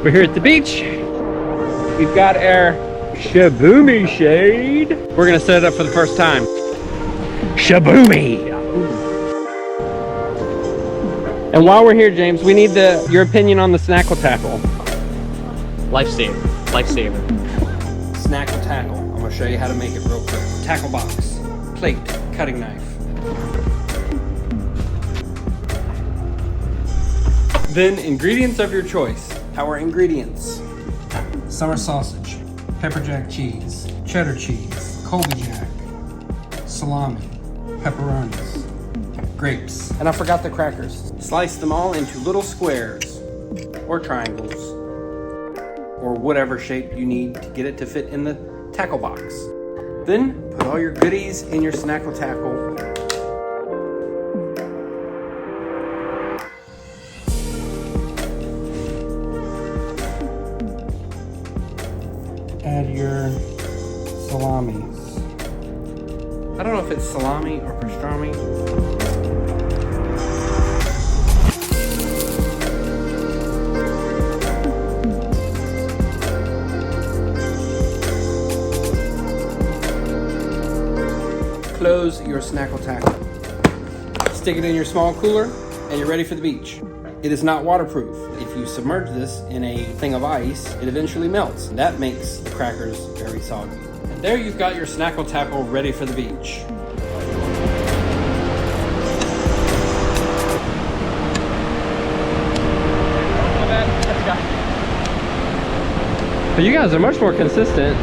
We're here at the beach. We've got our Shibumi Shade. We're gonna set it up for the first time. Shibumi! And while we're here, James, we need your opinion on the Snackle Tackle. Lifesaver. Lifesaver. Snackle Tackle. I'm gonna show you how to make it real quick. Tackle box, plate, cutting knife. Then ingredients of your choice. Our ingredients: summer sausage, pepper jack cheese, cheddar cheese, Colby Jack, salami, pepperonis, grapes, and I forgot the crackers. Slice them all into little squares or triangles or whatever shape you need to get it to fit in the tackle box. Then put all your goodies in your Snackle Tackle. Add your salamis. I don't know if it's salami or pastrami. Close your Snackle Tackle. Stick it in your small cooler and you're ready for the beach. It is not waterproof. If you submerge this in a thing of ice, it eventually melts. That makes the crackers very soggy. And there you've got your Snackle Tackle ready for the beach. But you guys are much more consistent.